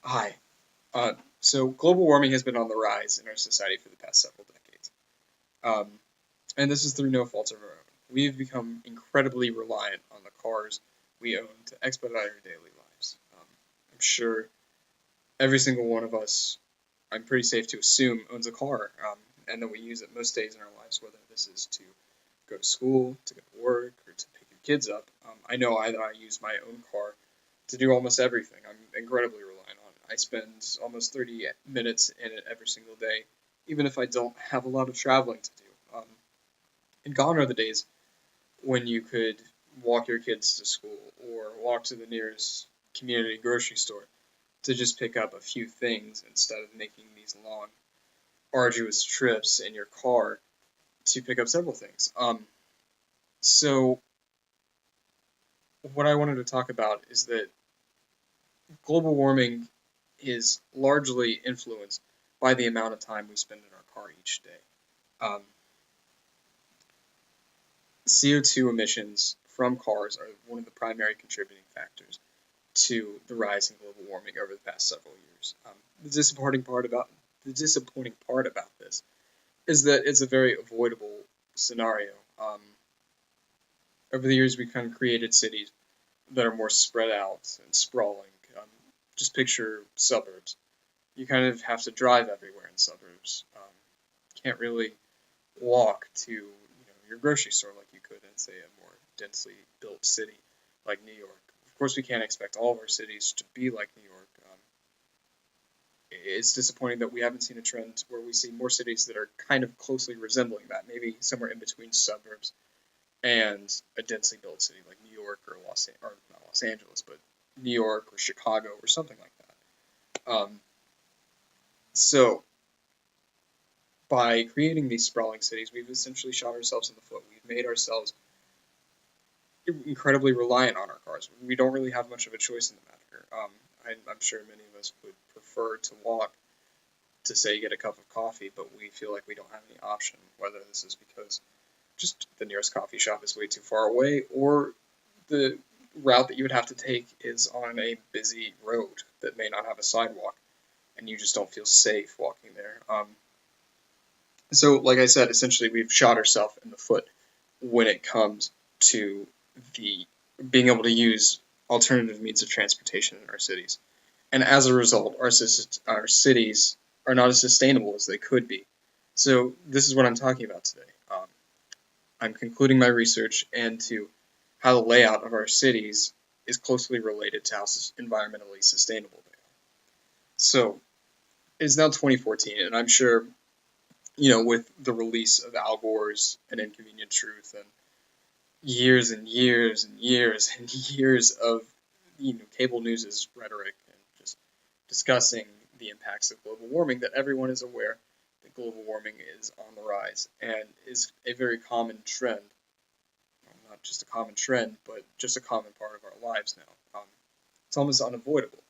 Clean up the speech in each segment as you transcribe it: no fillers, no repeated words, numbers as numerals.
Hi. So global warming has been on the rise in our society for the past several decades. Um, and this is through no fault of our own. We've become incredibly reliant on the cars we own to expedite our daily lives. I'm sure every single one of us, I'm pretty safe to assume, owns a car, and that we use it most days in our lives, whether this is to go to school, to go to work, or to pick your kids up. I know that I use my own car to do almost everything. I'm incredibly reliant on it. I spend almost 30 minutes in it every single day, even if I don't have a lot of traveling to do. And gone are the days when you could walk your kids to school or walk to the nearest community grocery store to just pick up a few things instead of making these long, arduous trips in your car to pick up several things. So, what I wanted to talk about is that global warming is largely influenced by the amount of time we spend in our car each day. Um, CO2 emissions from cars are one of the primary contributing factors to the rise in global warming over the past several years. The disappointing part about this is that it's a very avoidable scenario. Over the years, we kind of created cities that are more spread out and sprawling. Just picture suburbs. You kind of have to drive everywhere in suburbs. Can't really walk to your grocery store like you could in say a more densely built city like New York. Of course, we can't expect all of our cities to be like New York. It's disappointing that we haven't seen a trend where we see more cities that are kind of closely resembling that, maybe somewhere in between suburbs and a densely built city like New York or not Los Angeles, but New York or Chicago or something like that. So by creating these sprawling cities, we've essentially shot ourselves in the foot. We've made ourselves incredibly reliant on our cars. We don't really have much of a choice in the matter. I'm sure many of us would prefer to walk to say get a cup of coffee, but we feel like we don't have any option. Whether this is because just the nearest coffee shop is way too far away, or the route that you would have to take is on a busy road that may not have a sidewalk, and you just don't feel safe walking there. So, like I said, essentially we've shot ourselves in the foot when it comes to the being able to use alternative means of transportation in our cities. And as a result, our cities are not as sustainable as they could be. So this is what I'm talking about today. I'm concluding my research into how the layout of our cities is closely related to how environmentally sustainable they are. So it's now 2014, and I'm sure, with the release of Al Gore's An Inconvenient Truth years and years and years and years of cable news's rhetoric and just discussing the impacts of global warming, that everyone is aware that global warming is on the rise and is a very common trend. Well, not just a common trend, but just a common part of our lives now. It's almost unavoidable.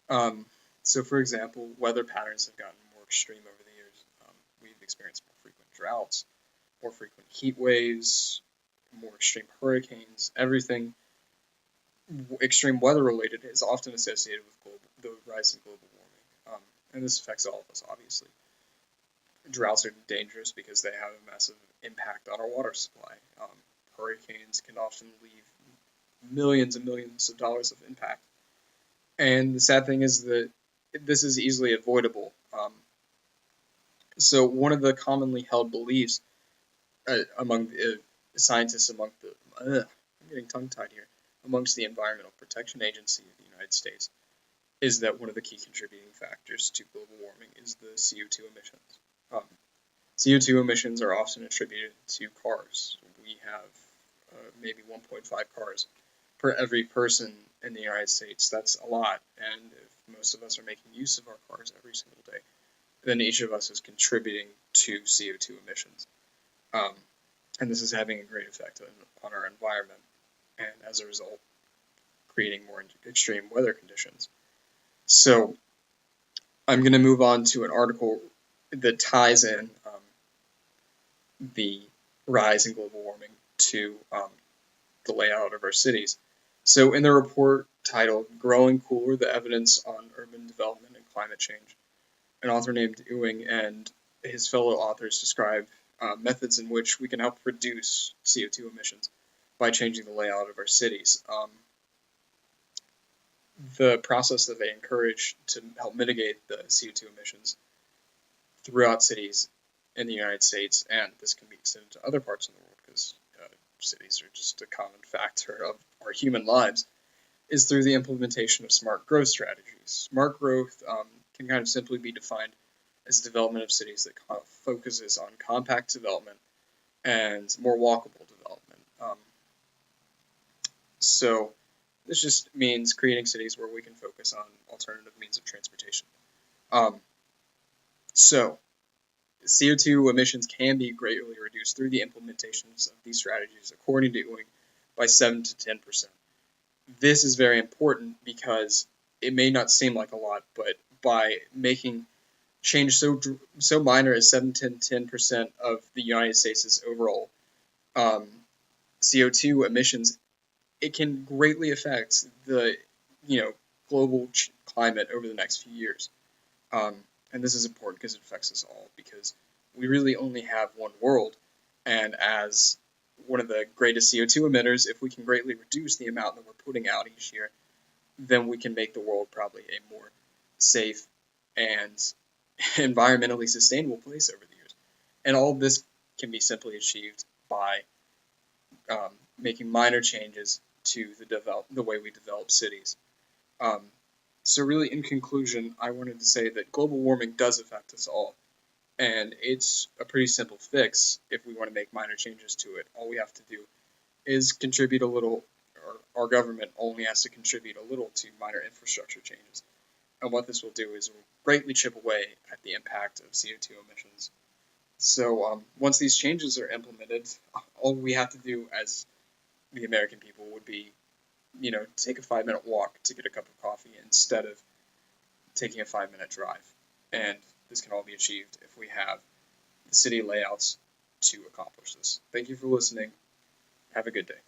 Um, so, for example, weather patterns have gotten more extreme over the years. We've experienced more frequent droughts, more frequent heat waves, more extreme hurricanes. Everything extreme weather related is often associated with the rise in global warming. And this affects all of us, obviously. Droughts are dangerous because they have a massive impact on our water supply. Hurricanes can often leave millions and millions of dollars of impact. And the sad thing is that this is easily avoidable. So one of the commonly held beliefs among scientists, I'm getting tongue tied here, amongst the Environmental Protection Agency of the United States, is that one of the key contributing factors to global warming is the CO2 emissions. Um, CO2 emissions are often attributed to cars. We have maybe 1.5 cars per every person in the United States. That's a lot, and if most of us are making use of our cars every single day, then each of us is contributing to CO2 emissions. Um, and this is having a great effect on our environment, and as a result, creating more extreme weather conditions. So I'm going to move on to an article that ties in the rise in global warming to the layout of our cities. So in the report titled Growing Cooler, the Evidence on Urban Development and Climate Change, an author named Ewing and his fellow authors describe methods in which we can help reduce CO2 emissions by changing the layout of our cities. The process that they encourage to help mitigate the CO2 emissions throughout cities in the United States, and this can be extended to other parts of the world because cities are just a common factor of our human lives, is through the implementation of smart growth strategies. Smart growth can kind of simply be defined as development of cities that kind of focuses on compact development and more walkable development. So this just means creating cities where we can focus on alternative means of transportation. So CO2 emissions can be greatly reduced through the implementations of these strategies, according to Ewing, by 7 to 10%. This is very important because it may not seem like a lot, but by making change so minor as 7 to 10% of the United States' overall CO2 emissions, it can greatly affect the global climate over the next few years. And this is important because it affects us all, because we really only have one world, and as one of the greatest CO2 emitters, if we can greatly reduce the amount that we're putting out each year, then we can make the world probably a more safe and environmentally sustainable place over the years. And all of this can be simply achieved by making minor changes to the way we develop cities. So really, in conclusion, I wanted to say that global warming does affect us all, and it's a pretty simple fix if we want to make minor changes to it. All we have to do is contribute a little, or our government only has to contribute a little to minor infrastructure changes. And what this will do is greatly chip away at the impact of CO2 emissions. So once these changes are implemented, all we have to do as the American people would be, take a 5-minute walk to get a cup of coffee instead of taking a 5-minute drive. And this can all be achieved if we have the city layouts to accomplish this. Thank you for listening. Have a good day.